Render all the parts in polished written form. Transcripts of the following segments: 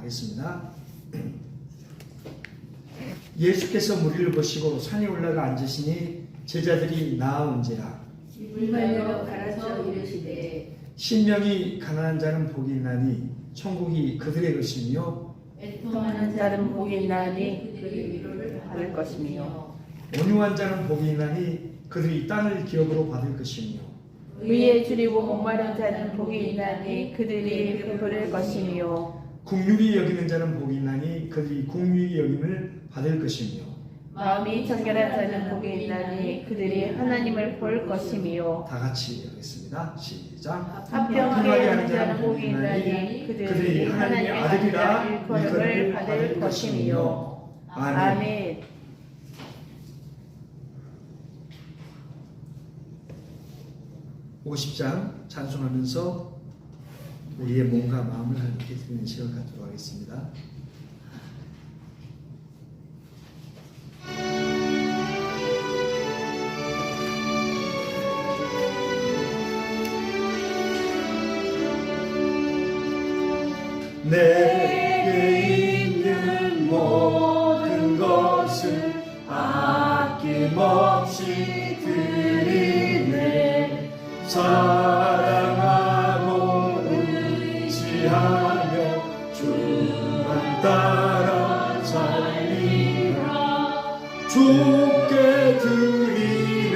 하겠습니다. 예수께서 무리를 보시고 산에 올라가 앉으시니 제자들이 나아온지라. 물말로 가르쳐 이르시되 신령이 가난한 자는 복이 있나니 천국이 그들의 것이며 애통하는 자는 복이 있나니 그들이 위로를 받을 것이며 온유한 자는 복이 있나니 그들이 땅을 기업으로 받을 것이며 위에 줄이고 목마른 자는 복이 있나니 그들이 베풀을 것이며 긍휼히 여기는 자는 복이 있나니 그들이 긍휼히 여김을 받을 것이며 마음이 정결한 자는 복이 있나니 그들이 하나님을 볼 것이며 다 같이 하겠습니다. 시작. 합평하게 하는 자는 복이 있나니 그들이 하나님의 아들이라 일컬음을 받을 것이며 아멘. (50장) 찬송하면서 우리의 몸과 마음을 함께 드리는 시간을 갖도록 하겠습니다. 내게 있는 모든 것을 아낌없이 드리네. 사랑하고 의지하며 주만 따라 살리라. 주께 드리네.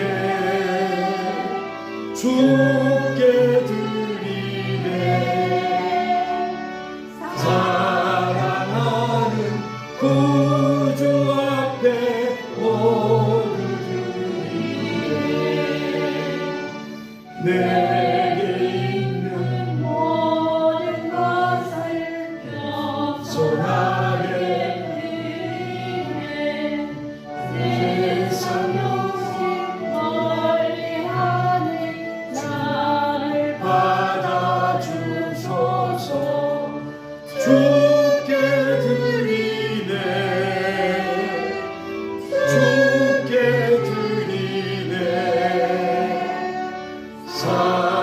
주께 드리네. 사랑하는 구주 앞에 모두 드리네. 내게 있는 모든 것을 겸손하게 드리네. 세상 욕심 멀리하는 나를 받아주소서. 주께 드리네. 주께 드리네.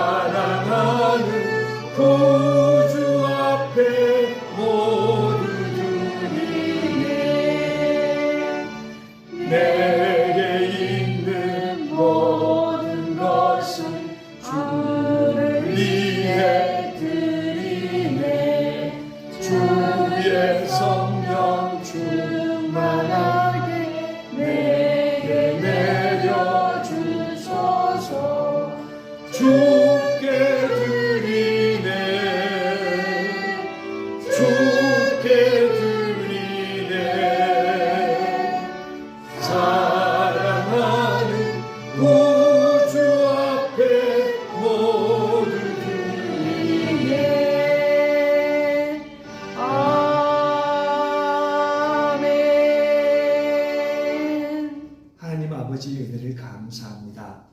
사랑하는 구주 앞에 모두 드리네. 내게 있는 모든 것은 주를 위해 드리네. 주의 성령 충만하게 내게 내려주소서. 주께 드리네. 주께 드리네. 사랑하는 구주 앞에 모두 드리네. 아멘. 하나님 아버지의 은혜를 감사합니다.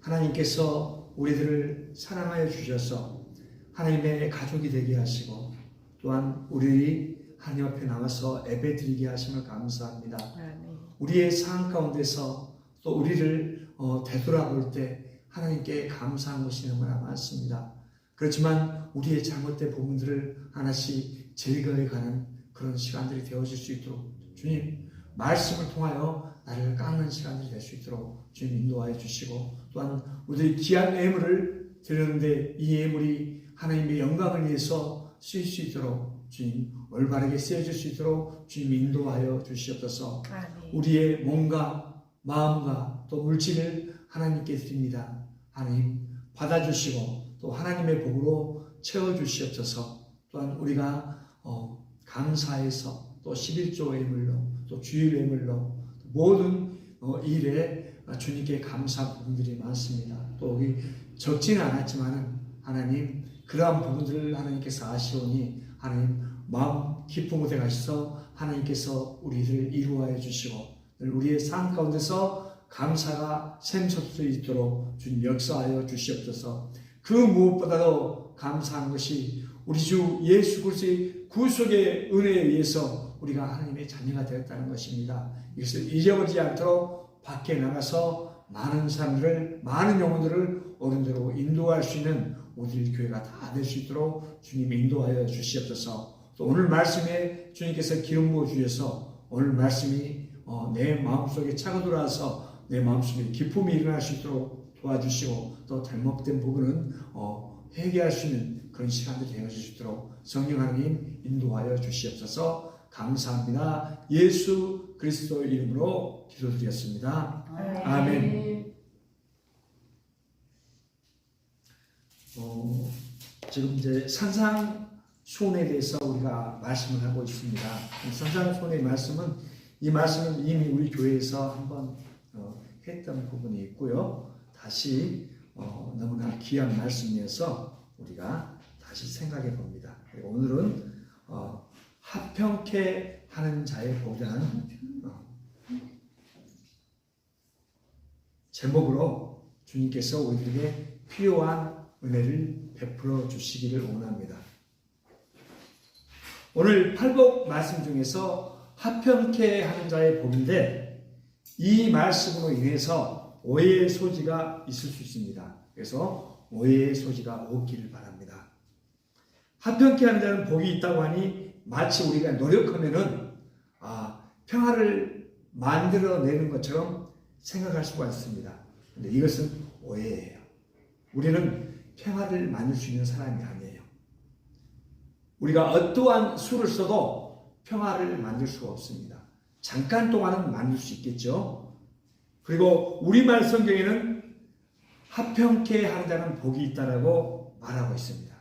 하나님께서 우리들을 사랑하여 주셔서 하나님의 가족이 되게 하시고 또한 우리 하나님 앞에 나와서 예배드리게 하심을 감사합니다. 우리의 상황 가운데서 또 우리를 되돌아볼 때 하나님께 감사한 것이 너무나 많습니다. 그렇지만 우리의 잘못된 부분들을 하나씩 제거해가는 그런 시간들이 되어질 수 있도록 주님 말씀을 통하여 나를 깎는 시간들이 될 수 있도록 주님 인도하여 주시고 또한 우리들이 귀한 예물을 드렸는데 이 예물이 하나님의 영광을 위해서 쓰일 수 있도록 주님 올바르게 쓰여질 수 있도록 주님 인도하여 주시옵소서. 우리의 몸과 마음과 또 물질을 하나님께 드립니다. 하나님 받아주시고 또 하나님의 복으로 채워주시옵소서. 또한 우리가 감사해서 또 11조 예물로 또 주일 예물로 모든 일에 주님께 감사한 부분들이 많습니다. 또 우리 적지는 않았지만 하나님 그러한 부분들을 하나님께서 아시오니 하나님 마음 깊은 곳에 가셔서 하나님께서 우리들을 이루어야 주시고 우리의 삶 가운데서 감사가 샘솟을 수 있도록 주님 역사하여 주시옵소서. 그 무엇보다도 감사한 것이 우리 주 예수 그리스도의 구속의 은혜에 의해서 우리가 하나님의 자녀가 되었다는 것입니다. 이것을 잊어버리지 않도록 밖에 나가서 많은 사람들을, 많은 영혼들을 어른대로 인도할 수 있는 우리 교회가 다 될 수 있도록 주님 인도하여 주시옵소서. 또 오늘 말씀에 주님께서 기름 부어 주셔서 오늘 말씀이 내 마음속에 차고 들어와서 내 마음속에 기쁨이 일어날 수 있도록 도와주시고 또 잘못된 부분은 회개할 수 있는 그런 시간들이 되어질 수 있도록 성령 하나님 인도하여 주시옵소서. 감사합니다. 예수 그리스도 이름으로 기도드렸습니다. 아멘. 지금 이제 산상수훈에 대해서 우리가 말씀을 하고 있습니다. 산상수훈의 말씀은 이 말씀은 이미 우리 교회에서 한번 했던 부분이 있고요. 다시 너무나 귀한 말씀이어서 우리가 다시 생각해 봅니다. 그리고 오늘은 합평케 하는 자의 복이라는 제목으로 주님께서 우리에게 필요한 은혜를 베풀어 주시기를 원합니다. 오늘 팔복 말씀 중에서 합평케 하는 자의 복인데 이 말씀으로 인해서 오해의 소지가 있을 수 있습니다. 그래서 오해의 소지가 없기를 바랍니다. 합평케 하는 자는 복이 있다고 하니 마치 우리가 노력하면은 평화를 만들어내는 것처럼 생각할 수가 있습니다. 근데 이것은 오해예요. 우리는 평화를 만들 수 있는 사람이 아니에요. 우리가 어떠한 수를 써도 평화를 만들 수가 없습니다. 잠깐 동안은 만들 수 있겠죠. 그리고 우리말 성경에는 합평케 하는 자는 복이 있다라고 말하고 있습니다.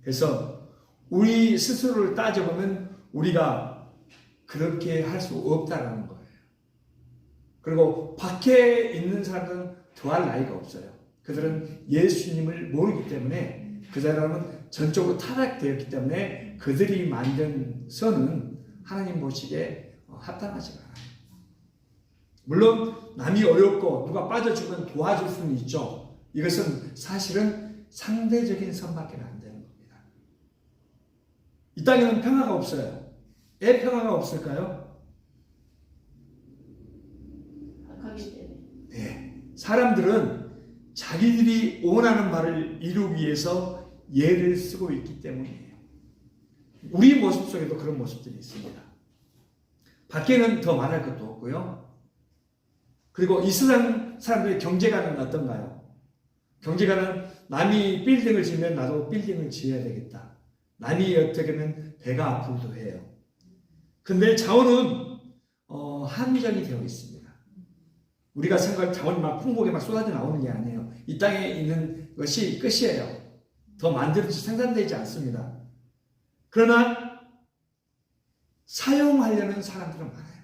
그래서 우리 스스로를 따져보면 우리가 그렇게 할 수 없다라는 거예요. 그리고 밖에 있는 사람들은 더할 나위가 없어요. 그들은 예수님을 모르기 때문에 그 사람은 전적으로 타락되었기 때문에 그들이 만든 선은 하나님 보시기에 합당하지가 않아요. 물론 남이 어렵고 누가 빠져주면 도와줄 수는 있죠. 이것은 사실은 상대적인 선밖에 안 되는 겁니다. 이 땅에는 평화가 없어요. 왜 평화가 없을까요? 네, 사람들은 자기들이 원하는 바를 이루기 위해서 예를 쓰고 있기 때문이에요. 우리 모습 속에도 그런 모습들이 있습니다. 밖에는 더 말할 것도 없고요. 그리고 이 세상 사람들의 경제관은 어떤가요? 경제관은 남이 빌딩을 지으면 나도 빌딩을 지어야 되겠다. 남이 어떻게 하면 배가 아프기도 해요. 근데 자원은 한정이 되어 있습니다. 우리가 생각할 자원이 막 풍부하게 막 쏟아져 나오는 게 아니에요. 이 땅에 있는 것이 끝이에요. 더 만들어지 생산되지 않습니다. 그러나 사용하려는 사람들은 많아요.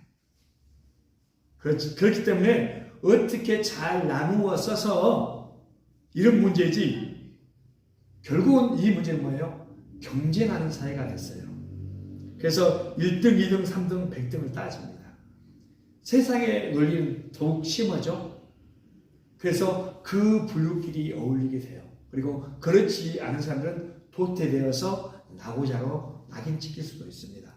그렇기 때문에 어떻게 잘 나누어 써서 이런 문제지 결국은 이 문제는 뭐예요? 경쟁하는 사회가 됐어요. 그래서 1등, 2등, 3등, 100등을 따집니다. 세상의 논리는 더욱 심하죠. 그래서 그 부류끼리 어울리게 돼요. 그리고 그렇지 않은 사람들은 도태되어서 나고자로 낙인 찍힐 수도 있습니다.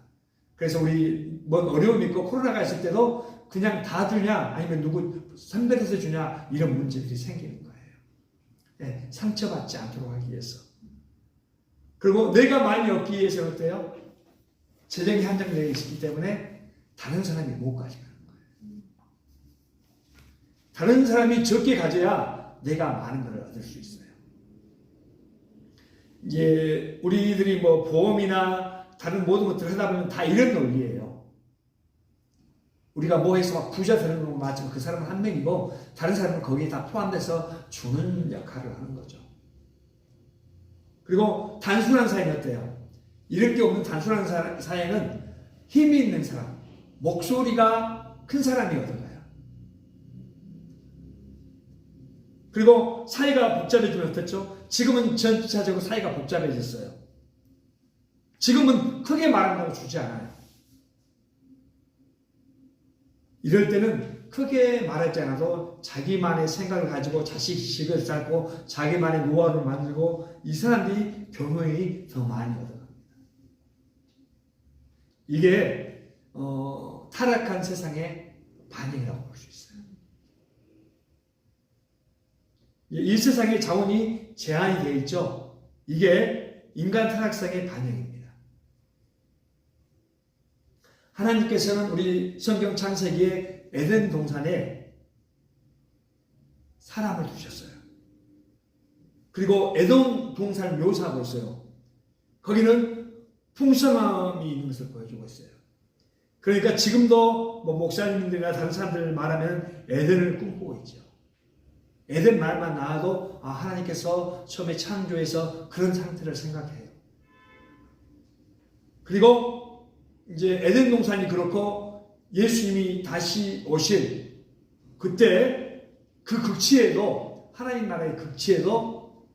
그래서 우리 뭔 어려움이 있고 코로나가 있을 때도 그냥 다 주냐 아니면 누구 선별해서 주냐 이런 문제들이 생기는 거예요. 네, 상처받지 않도록 하기 위해서. 그리고 내가 많이 얻기 위해서는 어때요? 재정이 한정되어 있기 때문에 다른 사람이 못 가져가는 거예요. 다른 사람이 적게 가져야 내가 많은 걸 얻을 수 있어요. 이제 우리들이 뭐 보험이나 다른 모든 것들을 하다 보면 다 이런 논리예요. 우리가 뭐 해서 막 부자 되는 거 맞지만 그 사람은 한 명이고 다른 사람은 거기에 다 포함돼서 주는 역할을 하는 거죠. 그리고 단순한 사회는 어때요? 이럴 게 없는 단순한 사회는 힘이 있는 사람, 목소리가 큰 사람이 얻어가요. 그리고 사회가 복잡해지면 어떻죠? 지금은 전체적으로 사회가 복잡해졌어요. 지금은 크게 말한다고 주지 않아요. 이럴 때는 크게 말하지 않아도 자기만의 생각을 가지고 자식식을 쌓고 자기만의 노하우를 만들고 이 사람들이 경험이 더 많이 얻어갑니다. 이게 타락한 세상의 반응이라고 볼 수 있어요. 이 세상의 자원이 제한이 되어 있죠. 이게 인간 타락성의 반영입니다. 하나님께서는 우리 성경 창세기에 에덴 동산에 사람을 두셨어요. 그리고 에덴 동산을 묘사하고 있어요. 거기는 풍성함이 있는 것을 보여주고 있어요. 그러니까 지금도 뭐 목사님들이나 다른 사람들 말하면 에덴을 꿈꾸고 있죠. 에덴 말만 나와도 하나님께서 처음에 창조해서 그런 상태를 생각해요. 그리고 이제 에덴 동산이 그렇고 예수님이 다시 오실 그때 그 극치에도 하나님 나라의 극치에도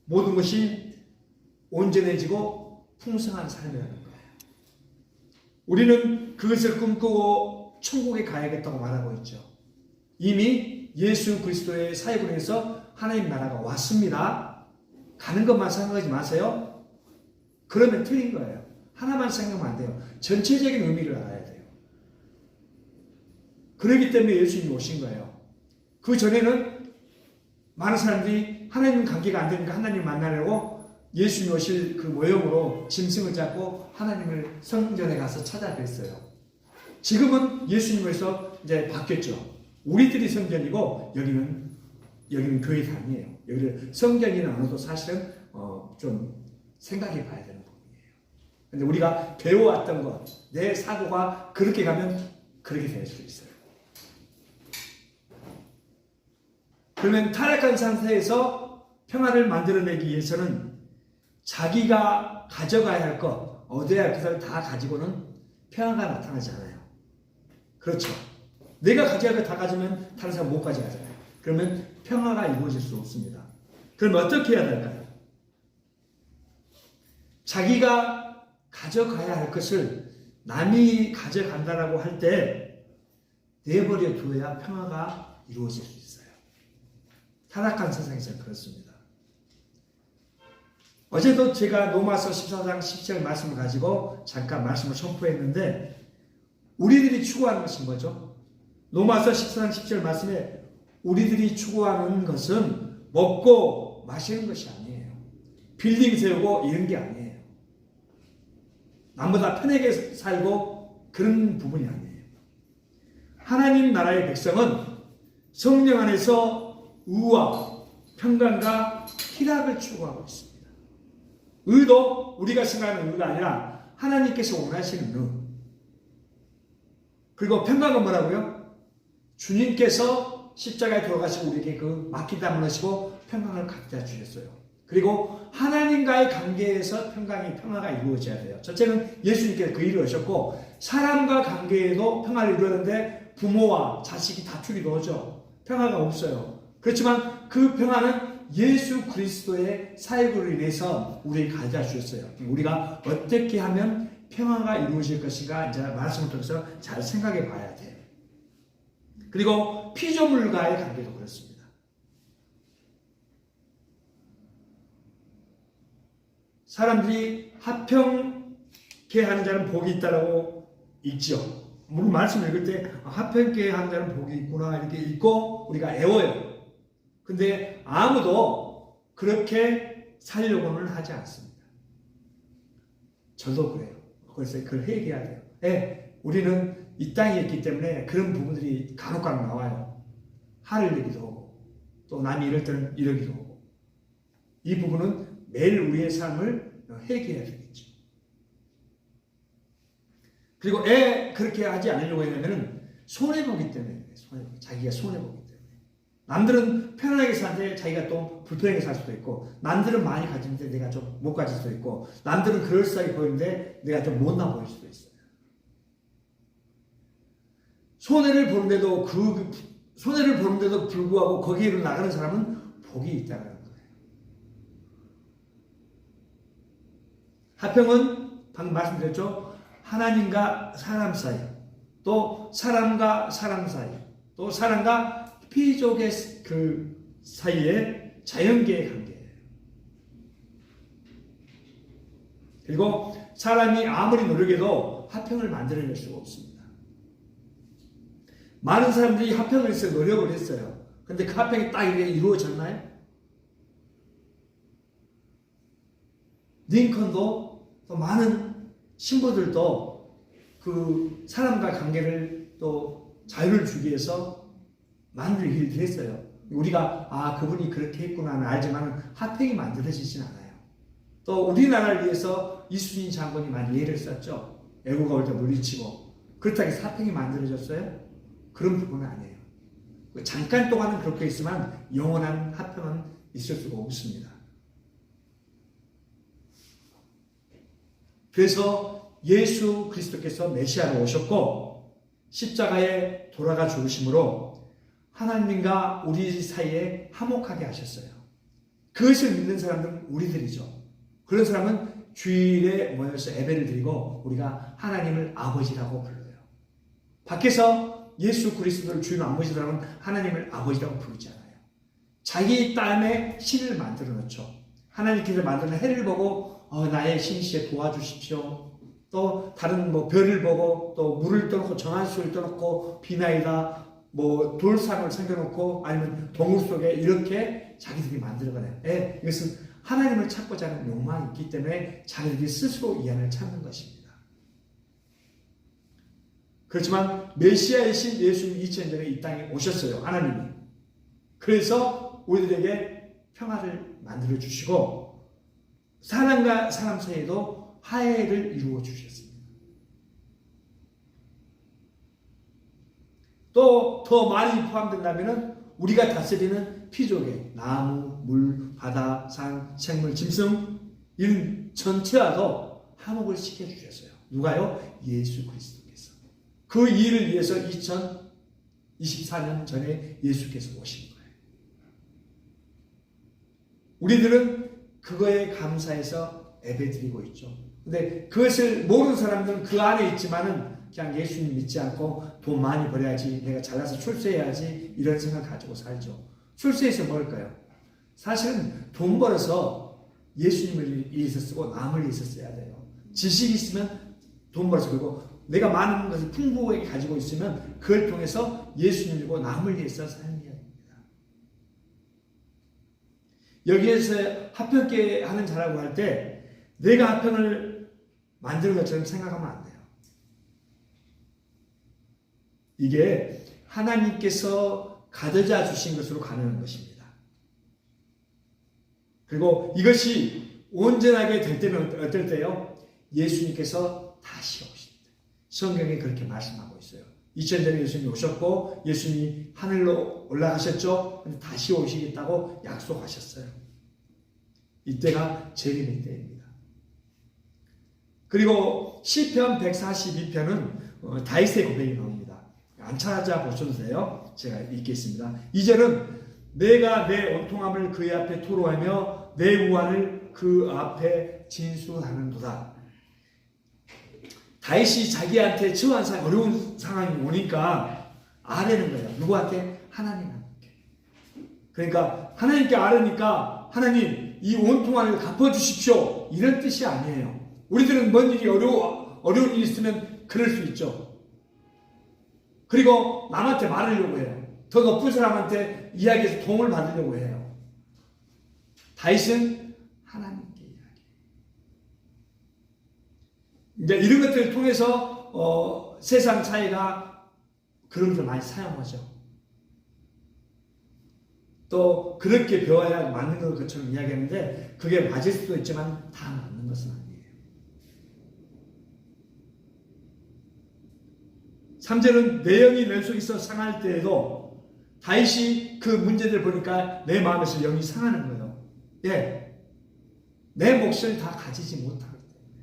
모든 것이 온전해지고 풍성한 삶이라는 거예요. 우리는 그것을 꿈꾸고 천국에 가야겠다고 말하고 있죠. 이미 예수 그리스도의 사역으로 해서 하나님 나라가 왔습니다. 가는 것만 생각하지 마세요. 그러면 틀린 거예요. 하나만 생각하면 안 돼요. 전체적인 의미를 알아야 돼요. 그렇기 때문에 예수님이 오신 거예요. 그 전에는 많은 사람들이 하나님 관계가 안 되니까 하나님 만나려고 예수님이 오실 그 모형으로 짐승을 잡고 하나님을 성전에 가서 찾아뵀어요. 지금은 예수님에서 이제 바뀌었죠. 우리들이 성전이고 여기는 교회당이에요. 여기를 성전이나 안 해도 사실은 좀 생각해 봐야 되는 부분이에요. 근데 우리가 배워왔던 것, 내 사고가 그렇게 가면 그렇게 될 수 있어요. 그러면 타락한 상태에서 평화를 만들어내기 위해서는 자기가 가져가야 할 것, 얻어야 할 것을 다 가지고는 평화가 나타나지 않아요. 그렇죠. 내가 가져야 할 거 다 가지면 다른 사람 못 가져가잖아요. 그러면 평화가 이루어질 수 없습니다. 그럼 어떻게 해야 될까요? 자기가 가져가야 할 것을 남이 가져간다라고 할 때 내버려 두어야 평화가 이루어질 수 있어요. 타락한 세상에서는 그렇습니다. 어제도 제가 로마서 14장 10절 말씀을 가지고 잠깐 말씀을 선포했는데 우리들이 추구하는 것이 뭐죠? 로마서 14장 10절 말씀에 우리들이 추구하는 것은 먹고 마시는 것이 아니에요. 빌딩 세우고 이런 게 아니에요. 남보다 편하게 살고 그런 부분이 아니에요. 하나님 나라의 백성은 성령 안에서 의와 평강과 희락을 추구하고 있습니다. 의도 우리가 생각하는 의가 아니라 하나님께서 원하시는 의. 그리고 평강은 뭐라고요? 주님께서 십자가에 돌아가시고 우리에게 그 막힌 땀을 흘리시고 평강을 갖다 주셨어요. 그리고 하나님과의 관계에서 평화가 이루어져야 돼요. 첫째는 예수님께서 그 일을 하셨고 사람과 관계에도 평화를 이루었는데 부모와 자식이 다투기도 하죠. 평화가 없어요. 그렇지만 그 평화는 예수 그리스도의 사역으로 인해서 우리에게 가져다 주셨어요. 우리가 어떻게 하면 평화가 이루어질 것인가 이제 말씀을 통해서 잘 생각해 봐야 돼요. 그리고 피조물과의 관계도 그렇습니다. 사람들이 합평케 하는 자는 복이 있다라고 읽죠. 물론 말씀 읽을 때 합평케 하는 자는 복이 있구나 이렇게 읽고 우리가 애워요. 근데 아무도 그렇게 살려고는 하지 않습니다. 저도 그래요. 그래서 그걸 회개해야 돼요. 네, 우리는 이 땅에 있기 때문에 그런 부분들이 간혹 나와요. 화를 내기도 하고 또 남이 이럴 때는 이러기도 하고 이 부분은 매일 우리의 삶을 회개해야 되겠죠. 그리고 그렇게 하지 않으려고 하려면 손해보기 때문에 자기가 손해보기 때문에 남들은 편안하게 사는데 자기가 또 불편하게 살 수도 있고 남들은 많이 가지는데 내가 좀 못 가질 수도 있고 남들은 그럴싸하게 보이는데 내가 좀 못나 보일 수도 있어요. 손해를 보는데도 불구하고 거기로 나가는 사람은 복이 있다는 거예요. 합평은 방금 말씀드렸죠. 하나님과 사람 사이, 또 사람과 사람 사이, 또 사람과 피족의 그 사이의 자연계의 관계예요. 그리고 사람이 아무리 노력해도 합평을 만들어낼 수가 없습니다. 많은 사람들이 합평을 위해서 노력을 했어요. 근데 그 합평이 딱 이렇게 이루어졌나요? 링컨도 또 많은 신부들도 그 사람과 관계를 또 자유를 주기 위해서 만들기도 했어요. 우리가 그분이 그렇게 했구나는 알지만 화평이 만들어지진 않아요. 또 우리나라를 위해서 이순신 장군이 많이 예를 썼죠. 애국가 올 때 물리치고. 그렇다고 해서 화평이 만들어졌어요? 그런 부분은 아니에요. 잠깐 동안은 그렇게 있지만 영원한 화평은 있을 수가 없습니다. 그래서 예수 그리스도께서 메시아로 오셨고 십자가에 돌아가 죽으심으로 하나님과 우리 사이에 화목하게 하셨어요. 그것을 믿는 사람들은 우리들이죠. 그런 사람은 주일에 모여서 예배를 드리고 우리가 하나님을 아버지라고 불러요. 밖에서 예수 그리스도를 주인 아버지라면 하나님을 아버지라고 부르지 않아요. 자기 땀에 신을 만들어 놓죠. 하나님께서 만드는 해를 보고 나의 신시에 도와주십시오. 또 다른 별을 보고 또 물을 떠놓고 정한수를 떠놓고 비나이다 돌상을 생겨놓고 아니면 동굴 속에 이렇게 자기들이 만들어가네요. 이것은 하나님을 찾고자 하는 욕망이 있기 때문에 자기들이 스스로 이안을 찾는 것입니다. 그렇지만 메시아이신 예수님 2000년 전에 이 땅에 오셨어요. 하나님이. 그래서 우리들에게 평화를 만들어 주시고 사람과 사람 사이에도 화해를 이루어 주셨습니다. 또 더 많이 포함된다면 우리가 다스리는 피조계, 나무, 물, 바다, 산, 생물, 짐승 이런 전체와도 화목을 시켜주셨어요. 누가요? 예수 그리스도께서. 그 일을 위해서 2024년 전에 예수께서 오신 거예요. 우리들은 그거에 감사해서 예배드리고 있죠. 근데 그것을 모르는 사람들은 그 안에 있지만은 그냥 예수님 믿지 않고 돈 많이 벌어야지, 내가 잘나서 출세해야지 이런 생각 가지고 살죠. 출세해서 뭘까요? 사실은 돈 벌어서 예수님을 위해서 쓰고 남을 위해서 써야 돼요. 지식이 있으면 돈 벌어서 그리고 내가 많은 것을 풍부하게 가지고 있으면 그걸 통해서 예수님이고 남을 위해서 살아야 됩니다. 여기에서 화평케 하는 자라고 할 때 내가 화평을 만드는 것처럼 생각하면 안 돼요. 이게 하나님께서 가져다 주신 것으로 가능한 것입니다. 그리고 이것이 온전하게 될 때는 어떨 때요? 예수님께서 다시 오십니다. 성경에 그렇게 말씀하고 있어요. 2000년 전에 예수님이 오셨고 예수님이 하늘로 올라가셨죠. 근데 다시 오시겠다고 약속하셨어요. 이때가 재림의 때입니다. 그리고 시편 142편은 다윗의 고백이 나옵니다. 안 찾아보셔도 돼요. 제가 읽겠습니다. 2절은 내가 내 온통함을 그의 앞에 토로하며 내 우환을 그 앞에 진술하는도다. 다윗이 자기한테 처한 어려운 상황이 오니까 아뢰는 거예요. 누구한테? 하나님한테. 그러니까 하나님께 아뢰니까 하나님 이 온통함을 갚아주십시오. 이런 뜻이 아니에요. 우리들은 뭔 일이 어려운 일이 있으면 그럴 수 있죠. 그리고 남한테 말하려고 해요. 더 높은 사람한테 이야기해서 도움을 받으려고 해요. 다윗은 하나님께 이야기해요. 이제 이런 것들을 통해서 세상 사회가 그런 것을 많이 사용하죠. 또 그렇게 배워야 맞는 것처럼 이야기하는데 그게 맞을 수도 있지만 다 맞는 것은 아니에요. 3절은 내 영이 내 속에서 상할 때에도 다윗이 그 문제들 보니까 내 마음에서 영이 상하는 거예요. 내 몫을 다 가지지 못하기 때문에.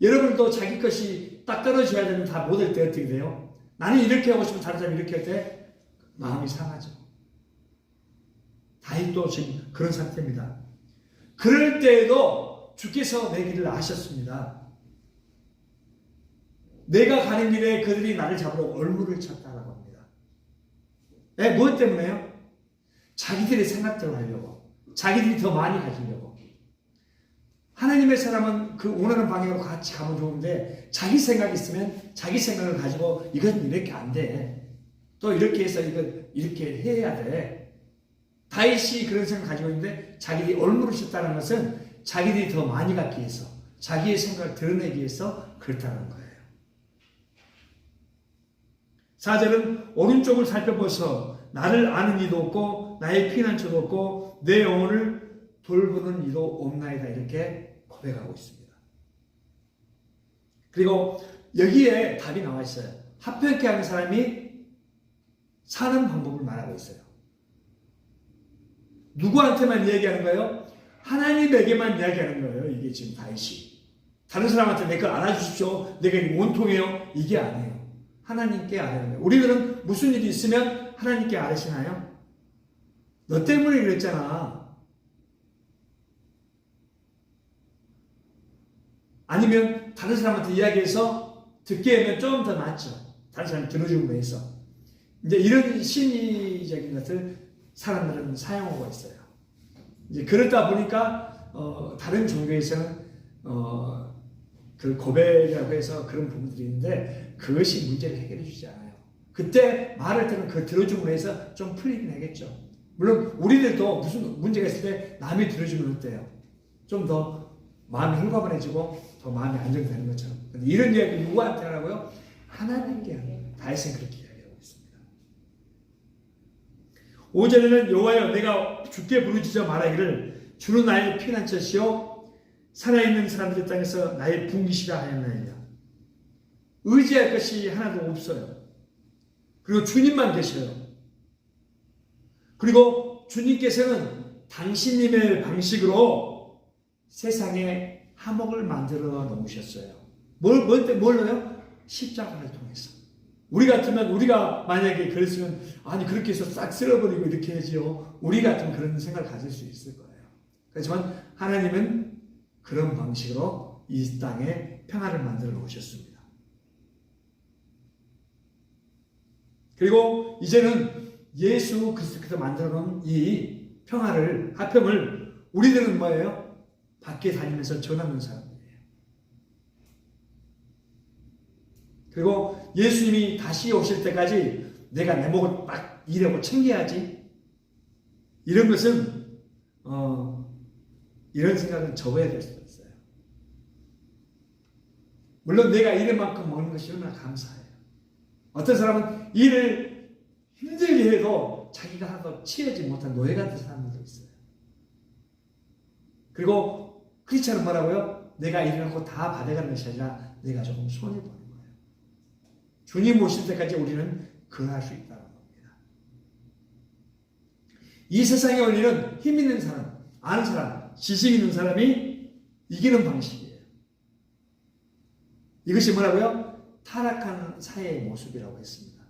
여러분도 자기 것이 딱 떨어져야 되는 다 못할 때 어떻게 돼요? 나는 이렇게 하고 싶으면 다른 사람이 이렇게 할 때 마음이 상하죠. 다윗도 지금 그런 상태입니다. 그럴 때에도 주께서 내 길을 아셨습니다. 내가 가는 길에 그들이 나를 잡으러 얼굴을 쳤다라고 합니다. 무엇 때문에요? 자기들의 생각대로 하려고. 자기들이 더 많이 가지려고. 하나님의 사람은 그 원하는 방향으로 같이 가면 좋은데 자기 생각이 있으면 자기 생각을 가지고 이건 이렇게 안 돼. 또 이렇게 해서 이건 이렇게 해야 돼. 다윗이 그런 생각을 가지고 있는데 자기들이 얼굴을 쳤다는 것은 자기들이 더 많이 갖기 위해서 자기의 생각을 드러내기 위해서 그렇다는 거예요. 4절은 오른쪽을 살펴보서 나를 아는 이도 없고 나의 피난처도 없고 내 영혼을 돌보는 이도 없나이다. 이렇게 고백하고 있습니다. 그리고 여기에 답이 나와 있어요. 합평케 하는 사람이 사는 방법을 말하고 있어요. 누구한테만 이야기하는 거예요? 하나님에게만 이야기하는 거예요. 이게 지금 다윗이. 다른 사람한테 내 걸 알아주십시오. 내가 원통해요. 이게 아니에요. 하나님께 알아야 돼요. 우리들은 무슨 일이 있으면 하나님께 알으시나요? 너 때문에 그랬잖아. 아니면 다른 사람한테 이야기해서 듣게 하면 좀 더 낫죠. 다른 사람이 들어주고 해서. 이제 이런 심리적인 것을 사람들은 사용하고 있어요. 이제 그러다 보니까 다른 종교에서는 그 고백이라고 해서 그런 부분들이 있는데 그것이 문제를 해결해 주지 않아요. 그때 말할 때는 그 들어줌으로 해서 좀 풀리긴 하겠죠. 물론 우리들도 무슨 문제가 있을 때 남이 들어주면 어때요? 좀 더 마음이 홀가분해지고 더 마음이 안정되는 것처럼. 근데 이런 이야기 누구한테 하라고요? 하나님께 하는. 다윗은 그렇게 이야기하고 있습니다. 5절에는 여호와여 내가 주께 부르짖어 말하기를 주는 나의 피난처시요 살아있는 사람들의 땅에서 나의 붕이시라 하였나이다. 의지할 것이 하나도 없어요. 그리고 주님만 계셔요. 그리고 주님께서는 당신님의 방식으로 세상에 화목을 만들어 놓으셨어요. 뭘로요? 십자가를 통해서. 우리 같으면 우리가 만약에 그랬으면 아니 그렇게 해서 싹 쓸어버리고 이렇게 해야지요. 우리 같으면 그런 생각을 가질 수 있을 거예요. 그렇지만 하나님은 그런 방식으로 이 땅에 평화를 만들어 놓으셨습니다. 그리고 이제는 예수 그리스도께서 만들어 놓은 이 평화를, 화평을 우리들은 뭐예요? 밖에 다니면서 전하는 사람들이에요. 그리고 예수님이 다시 오실 때까지 내가 내 목을 딱 일하고 챙겨야지. 이런 것은 이런 생각은 접어야 될 수도 있어요. 물론 내가 이럴 만큼 먹는 것이 얼마나 감사해요. 어떤 사람은 일을 힘들게 해도 자기가 하나도 취하지 못한 노예 같은 사람들도 있어요. 그리고 크리스찬은 뭐라고요? 내가 일하고 다 받아가는 것이 아니라 내가 조금 손해보는 거예요. 주님 오실 때까지 우리는 그할 수 있다는 겁니다. 이 세상의 원리는 힘 있는 사람, 아는 사람, 지식 있는 사람이 이기는 방식이에요. 이것이 뭐라고요? 타락한 사회의 모습이라고 했습니다.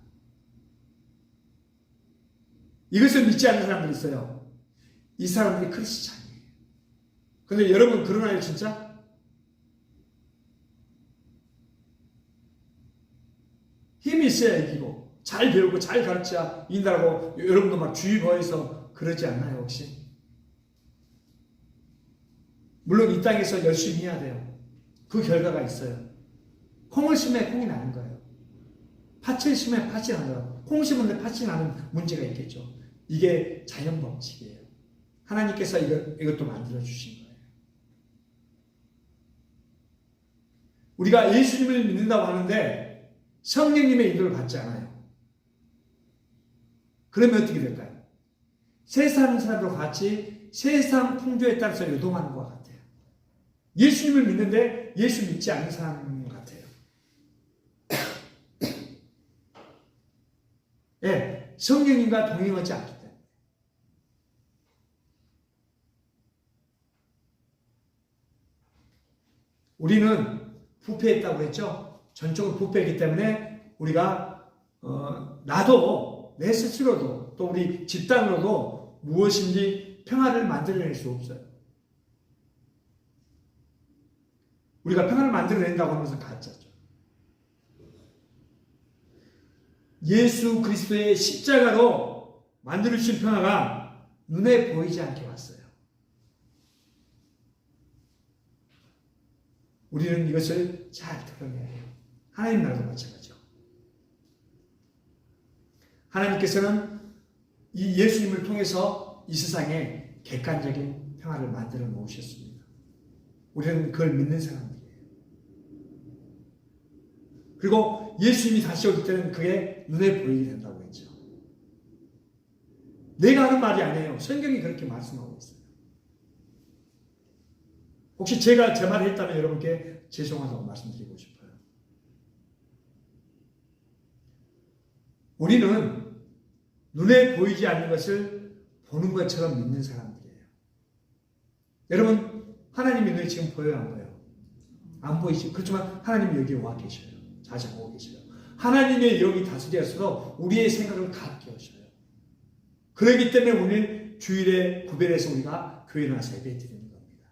이것을 믿지 않는 사람들이 있어요. 이 사람들이 크리스찬이에요. 근데 여러분 그러나요 진짜? 힘이 있어야 이기고 잘 배우고 잘 가르쳐야 이긴다고 여러분도 막 주의 보여서 그러지 않나요 혹시? 물론 이 땅에서 열심히 해야 돼요. 그 결과가 있어요. 콩을 심으면 콩이 나는 거예요. 팥을 심으면 팥이 나는 거예요. 콩 심으면 팥이 나는 문제가 있겠죠. 이게 자연 법칙이에요. 하나님께서 이것도 만들어 주신 거예요. 우리가 예수님을 믿는다고 하는데 성령님의 인도를 받지 않아요. 그러면 어떻게 될까요? 세상 사람들과 같이 세상 풍조에 따라서 요동하는 것 같아요. 예수님을 믿는데 예수 믿지 않는 사람 같아요. 예, 성령님과 동행하지 않기 때문에. 우리는 부패했다고 했죠. 전적으로 부패했기 때문에 우리가 나도 내 스스로도 또 우리 집단으로도 무엇인지 평화를 만들어낼 수 없어요. 우리가 평화를 만들어낸다고 하는 것은 가짜죠. 예수 그리스도의 십자가로 만들어주신 평화가 눈에 보이지 않게 왔어요. 우리는 이것을 잘 드러내야 해요. 하나님 나라도 마찬가지죠. 하나님께서는 이 예수님을 통해서 이 세상에 객관적인 평화를 만들어 놓으셨습니다. 우리는 그걸 믿는 사람들이에요. 그리고 예수님이 다시 오실 때는 그게 눈에 보이게 된다고 했죠. 내가 하는 말이 아니에요. 성경이 그렇게 말씀하고 있어요. 혹시 제가 제 말을 했다면 여러분께 죄송하다고 말씀드리고 싶어요. 우리는 눈에 보이지 않는 것을 보는 것처럼 믿는 사람들이에요. 여러분, 하나님이 눈에 지금 보여요, 안 보여요? 안 보이지. 그렇지만 하나님이 여기 와 계셔요. 자주 보고 계셔요. 하나님의 영이 다스려서 우리의 생각을 갖게 하셔요. 그렇기 때문에 오늘 주일에 구별해서 우리가 교회 나서 예배 드리는 겁니다.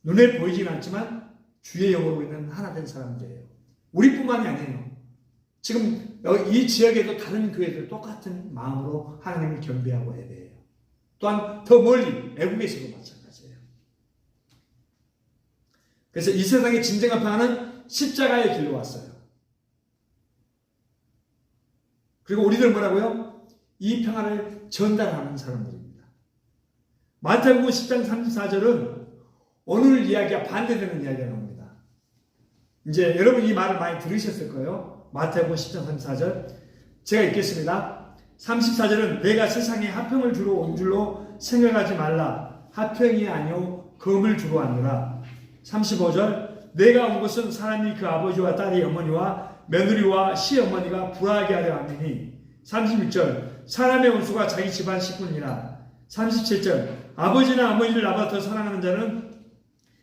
눈에 보이진 않지만 주의 영으로 우리는 하나 된 사람들이에요. 우리뿐만이 아니에요. 지금 이 지역에도 다른 교회들 똑같은 마음으로 하나님을 경배하고 예배해요. 또한 더 멀리 애국에서도 마찬가지예요. 그래서 이 세상의 진정한 평화는 십자가의 길로 왔어요. 그리고 우리들 뭐라고요? 이 평화를 전달하는 사람들입니다. 마태복음 10장 34절은 오늘 이야기와 반대되는 이야기가 나옵니다. 이제 여러분 이 말을 많이 들으셨을 거예요. 마태복음 10장 34절 제가 읽겠습니다. 34절은 내가 세상에 화평을 주러 온 줄로 생각하지 말라. 화평이 아니오 금을 주러 왔노라. 35절 내가 온 것은 사람이 그 아버지와 딸이 어머니와 며느리와 시어머니가 불화하게 하려 함이니. 36절 사람의 원수가 자기 집안 식구니라. 37절 아버지나 어머니를 나보다 더 사랑하는 자는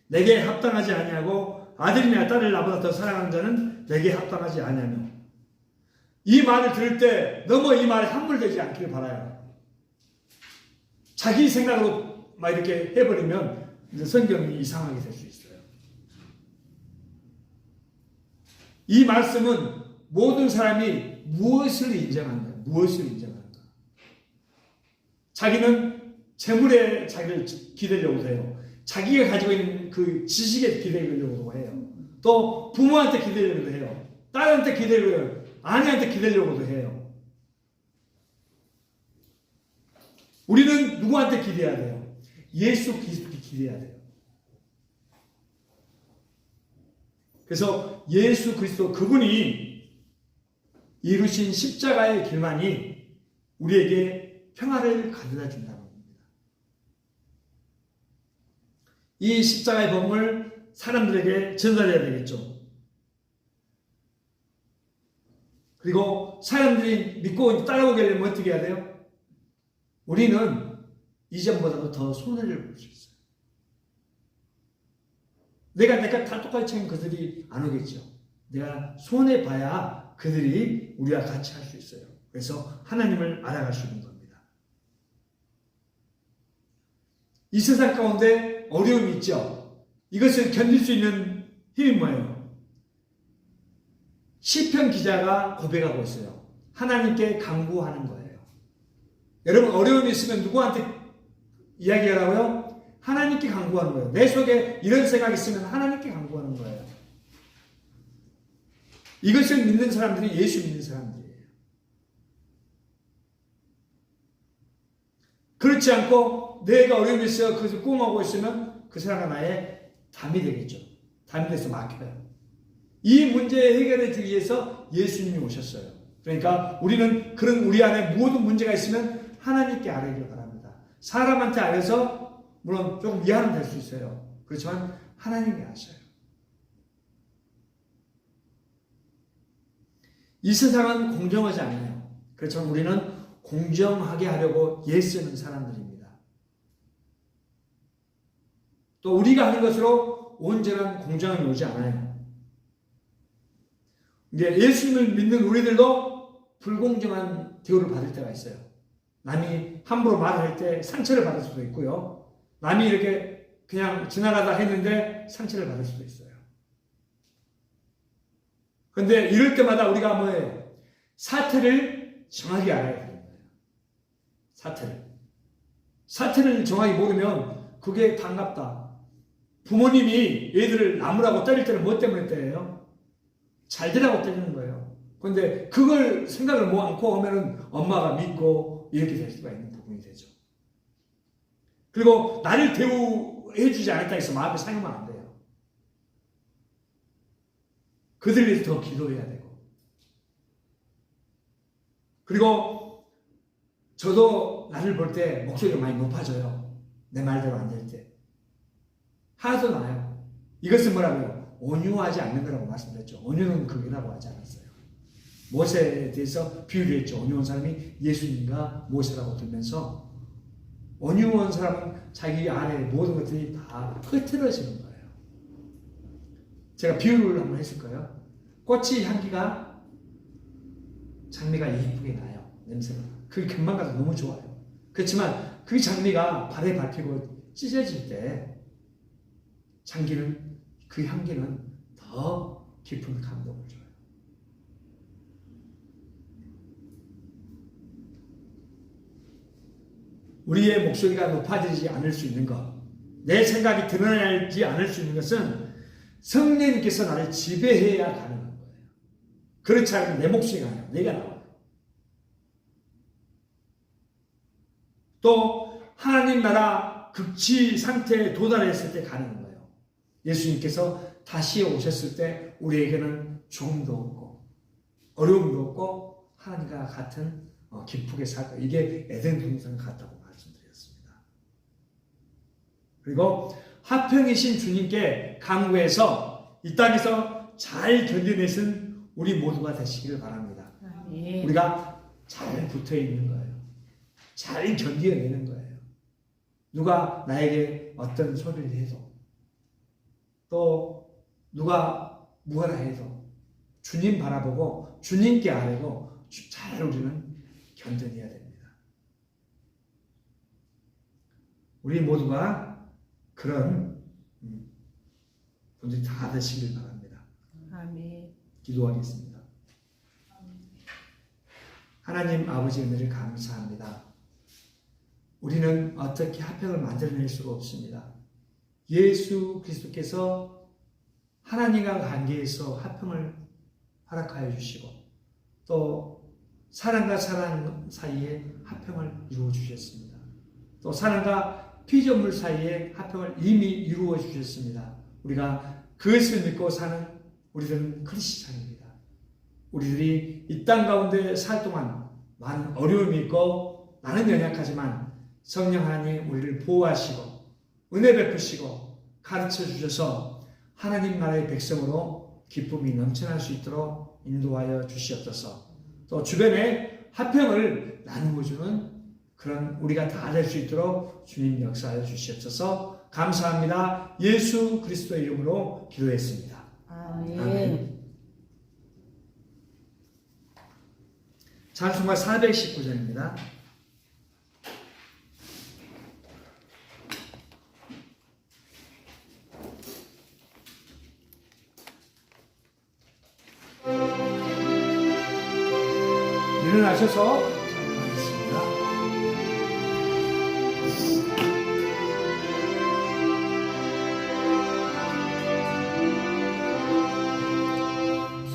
내게 합당하지 아니하고 아들이나 딸을 나보다 더 사랑하는 자는 내게 합당하지 아니하며. 이 말을 들을 때 너무 이 말에 함몰되지 않기를 바라요. 자기 생각으로 막 이렇게 해버리면 이제 성경이 이상하게 될 수 있어요. 이 말씀은 모든 사람이 무엇을 인정하는가? 무엇을 인정하는가? 자기는 재물에 자기를 기대려고 해요. 자기가 가지고 있는 그 지식에 기대려고 해요. 또 부모한테 기대려고 해요. 딸한테 기대려고 해요. 아내한테 기대려고도 해요. 우리는 누구한테 기대해야 돼요? 예수 그리스도께 기대해야 돼요. 그래서 예수 그리스도 그분이 이루신 십자가의 길만이 우리에게 평화를 가져다 준다는 겁니다. 이 십자가의 복음을 사람들에게 전달해야 되겠죠. 그리고 사람들이 믿고 따라오게 되면 어떻게 해야 돼요? 우리는 이전보다도 더 손해를 볼 수 있어요. 내가 다 똑같이 하면 그들이 안 오겠죠. 내가 손해봐야 그들이 우리와 같이 할 수 있어요. 그래서 하나님을 알아갈 수 있는 겁니다. 이 세상 가운데 어려움이 있죠. 이것을 견딜 수 있는 힘이 뭐예요? 시편 기자가 고백하고 있어요. 하나님께 간구하는 거예요. 여러분 어려움이 있으면 누구한테 이야기하라고요? 하나님께 간구하는 거예요. 내 속에 이런 생각이 있으면 하나님께 간구하는 거예요. 이것을 믿는 사람들이 예수 믿는 사람들이에요. 그렇지 않고 내가 어려움이 있어 그것을 꽁하고 있으면 그 사람은 나의 담이 되겠죠. 담이 돼서 막혀요. 이 문제 해결해 주기 위해서 예수님이 오셨어요. 그러니까 우리는 그런 우리 안에 모든 문제가 있으면 하나님께 아뢰기를 바랍니다. 사람한테 아뢰서 물론 조금 미안은 될 수 있어요. 그렇지만 하나님이 아셔요. 이 세상은 공정하지 않아요. 그렇지만 우리는 공정하게 하려고 애쓰는 사람들입니다. 또 우리가 하는 것으로 온전한 공정함이 오지 않아요. 이제 예수님을 믿는 우리들도 불공정한 대우를 받을 때가 있어요. 남이 함부로 말할 때 상처를 받을 수도 있고요. 남이 이렇게 그냥 지나가다 했는데 상처를 받을 수도 있어요. 그런데 이럴 때마다 우리가 뭐예요? 사태를 정확히 알아야 되는 거예요. 사태를 정확히 모르면 그게 반갑다. 부모님이 애들을 나무라고 때릴 때는 뭐 때문에 때려요? 잘 되라고 때리는 거예요. 그런데 그걸 생각을 뭐 않고 하면은 엄마가 믿고 이렇게 될 수가 있는 부분이 되죠. 그리고 나를 대우해주지 않았다 해서 마음에 상하면 안 돼요. 그들 위해서 더 기도해야 되고, 그리고 저도 나를 볼 때 목소리가 많이 높아져요. 내 말대로 안 될 때. 하나도 나요. 이것은 뭐라고요? 온유하지 않는 거라고 말씀드렸죠. 온유는 극이라고 하지 않았어요. 모세에 대해서 비유를 했죠. 온유한 사람이 예수님과 모세라고 들면서, 온유한 사람은 자기 안에 모든 것들이 다 흐트러지는 거예요. 제가 비유를 한번 했을까요? 꽃이 향기가, 장미가 이쁘게 나요. 냄새가. 그게 금방 가서 너무 좋아요. 그렇지만 그 장미가 발에 밟히고 찢어질 때 그 향기는 더 깊은 감동을 줘요. 우리의 목소리가 높아지지 않을 수 있는 것, 내 생각이 드러나지 않을 수 있는 것은 성령님께서 나를 지배해야 가능한 거예요. 그렇지 않으면 내 목소리가 아니라 내가 나와요. 또 하나님 나라 극치 상태에 도달했을 때 가능한 거예요. 예수님께서 다시 오셨을 때 우리에게는 죽음도 없고 어려움도 없고 하나님과 같은 기쁘게 살 거예요. 이게 에덴 동산 같다고 말씀드렸습니다. 그리고 화평이신 주님께 간구해서 이 땅에서 잘 견뎌내신 우리 모두가 되시기를 바랍니다. 우리가 잘 붙어 있는 거예요. 잘 견뎌내는 거예요. 누가 나에게 어떤 소리를 해도, 또 누가 무엇라 해도 주님 바라보고 주님께 아뢰고 잘 우리는 견뎌내야 됩니다. 우리 모두가 그런 분들이 다 되시길 바랍니다. 아멘. 기도하겠습니다. 하나님 아버지 은혜를 감사합니다. 우리는 어떻게 화평을 만들어낼 수가 없습니다. 예수 그리스도께서 하나님과 관계에서 화평을 허락하여 주시고, 또 사람과 사람 사이에 화평을 이루어 주셨습니다. 또 사람과 피조물 사이에 화평을 이미 이루어 주셨습니다. 우리가 그것을 믿고 사는 우리들은 크리스찬입니다. 우리들이 이 땅 가운데 살 동안 많은 어려움이 있고 나는 연약하지만 성령 하나님 우리를 보호하시고 은혜 베푸시고 가르쳐 주셔서 하나님 나라의 백성으로 기쁨이 넘쳐날 수 있도록 인도하여 주시옵소서. 또 주변에 화평을 나누어 주는 그런 우리가 다 될 수 있도록 주님 역사하여 주시옵소서. 감사합니다. 예수 그리스도의 이름으로 기도했습니다. 아멘. 찬송가 419장입니다. 일어나셔서 하겠습니다.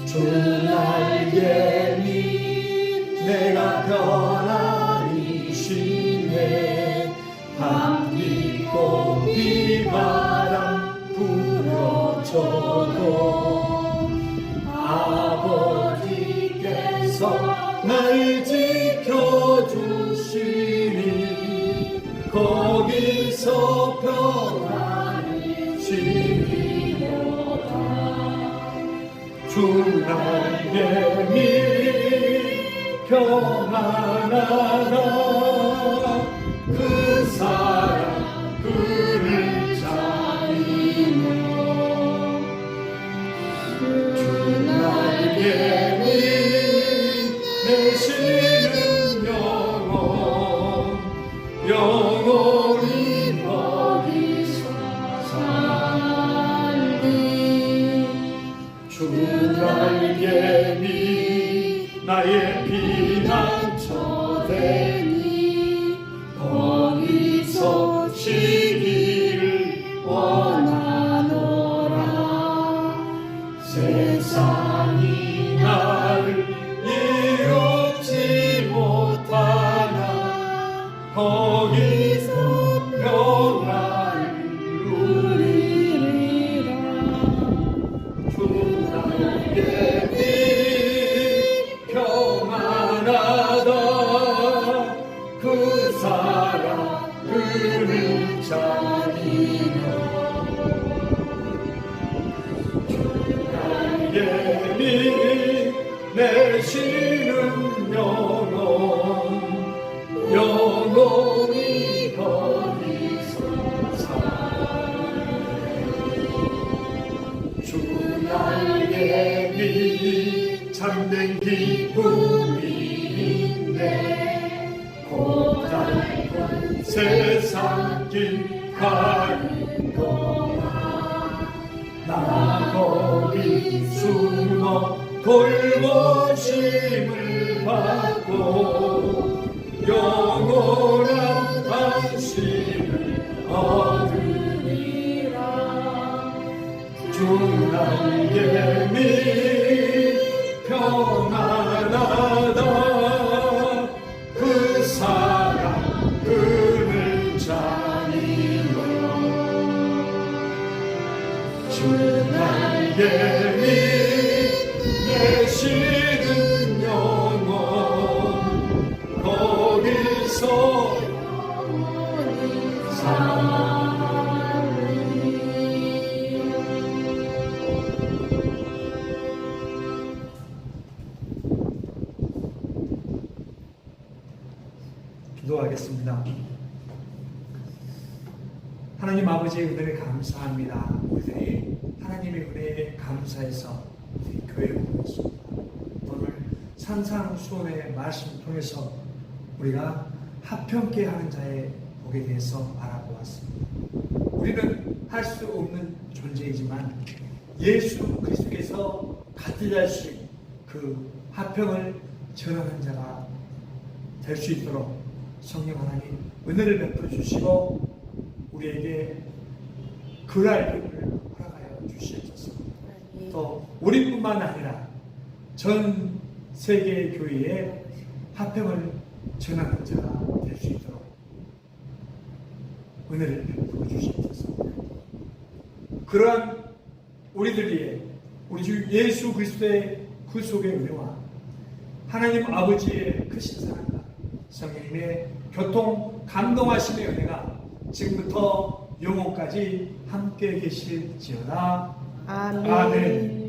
주 날개 밑 내가 편안히 쉬네. 밤비고 비바람 불어줘도 아버지께서 날 지켜주시니 거기서 평안히 쉬리로다. 주 날개 밑 평안하다. 그 사랑 그를 자리며 주 날개 되시는 영원히 거기서 살리. 주 날개 밑 나의 피난처 되니 거기서 쉬기를 원하노라. 세상이 나를 이롭지 못하나 거기서 평안을 누리리라. 주 날개 내시는 영원히 거기서 살아요. 주 나에게 이 참된 기쁨인데 고달픈 세상 길 가는 동안 나 거기 숨어 돌보심을 받고 영원한 안식을 얻으리라. 주 나에게 믿 평안하다 그 사랑 그를 자니요. 주 나에게 믿 내시는 영원 거기서 기도하겠습니다. 하나님 아버지의 은혜를 감사합니다. 우리들이 하나님의 은혜에 감사해서 우리 교회를 보냈습니다. 오늘 산상수훈의 말씀을 통해서 우리가 합평케 하는 자의 복에 대해서 알아보았습니다. 우리는 할 수 없는 존재이지만 예수 그리스도께서 같이 그 합평을 전하는 자가 될 수 있도록 성령 하나님 은혜를 베풀어 주시고 우리에게 그랄 힘을 허락하여 주시옵소서. 또 우리뿐만 아니라 전 세계 교회에 합평을 전하는 자가 될 수 있도록 은혜를 베풀어 주시옵소서. 그러한 우리들 위해 우리 주 예수 그리스도의 구속의 은혜와 하나님 아버지의 크신 사랑과 성령님의 교통 감동하심의 은혜가 지금부터 영원까지 함께 계실지어다. 아멘.